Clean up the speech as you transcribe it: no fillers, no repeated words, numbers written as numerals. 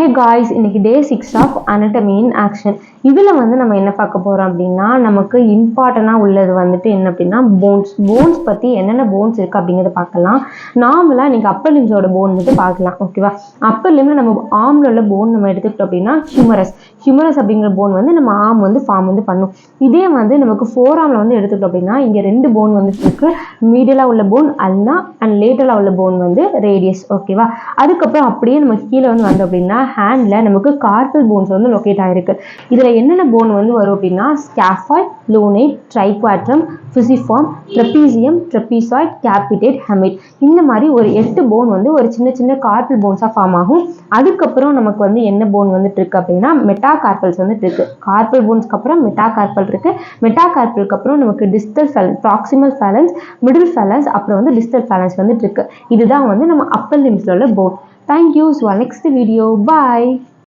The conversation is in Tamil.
Hey guys, இன்னைக்கு day 6 of anatomy in action. இதுல வந்து நம்ம என்ன பார்க்க போறோம் அப்படின்னா நமக்கு இம்பார்ட்டண்டா உள்ளது வந்துட்டு என்ன அப்படின்னா போன்ஸ் பத்தி என்னென்ன போன்ஸ் இருக்கு அப்படிங்கறத பார்க்கலாம். நார்மலா நீங்க அப்பர் லிம்ஸோட போன் வந்து பார்க்கலாம். ஓகேவா? அப்பர் லிம்ல நம்ம ஆர்ம்ல உள்ள போன் நம்ம எடுத்துக்கிட்டோம் அப்படின்னா ஹியூமரஸ் அப்படிங்கிற போன் வந்து நம்ம ஆர்ம் வந்து ஃபார்ம் வந்து பண்ணும். இதே வந்து நமக்கு ஃபோர் ஆர்ம்ல வந்து எடுத்துக்கிட்டோம் அப்படின்னா இங்க ரெண்டு போன் வந்து இருக்கு. மீடியலா உள்ள போன் அல்னா அண்ட் லேட்டரலா உள்ள போன் வந்து ரேடியஸ். ஓகேவா? அதுக்கப்புறம் அப்படியே நம்ம கீழே வந்து வந்தோம் அப்படின்னா ஹேண்ட்ல நமக்கு கார்பல் போன்ஸ் வந்து லொகேட் ஆயிருக்கு. இதுல என்னென்ன போன் வந்து வரும் அப்படின்னா ஸ்காஃபாய்ட், லூனேட், ட்ரைகுவாட்ரம், ஃபிசிஃபார்ம், ட்ரெபீசியம், ட்ரெபீசாய்ட், கேபிடேட், ஹெமிட். இந்த மாதிரி ஒரு 8 போன் வந்து ஒரு சின்ன சின்ன கார்பல் போன்ஸா ஃபார்ம் ஆகும். அதுக்கப்புறம் நமக்கு வந்து என்ன போன் வந்துட்டு இருக்கு அப்படின்னா மெட்டாகார்பல்ஸ் வந்துட்டு இருக்கு. கார்பல் போன்ஸ்க்கு அப்புறம் மெட்டாகார்பல் இருக்கு. மெட்டாகார்பலுக்கு அப்புறம் நமக்கு distal phalanx, proximal phalanx, middle phalanx, அப்புறம் வந்து டிஸ்டல் ஃபேலன்ஸ் வந்துட்டு இருக்கு. இதுதான் வந்து நம்ம அப்பர் லிம்ஸ்ல உள்ள phone. Thank you. See you next video. Bye.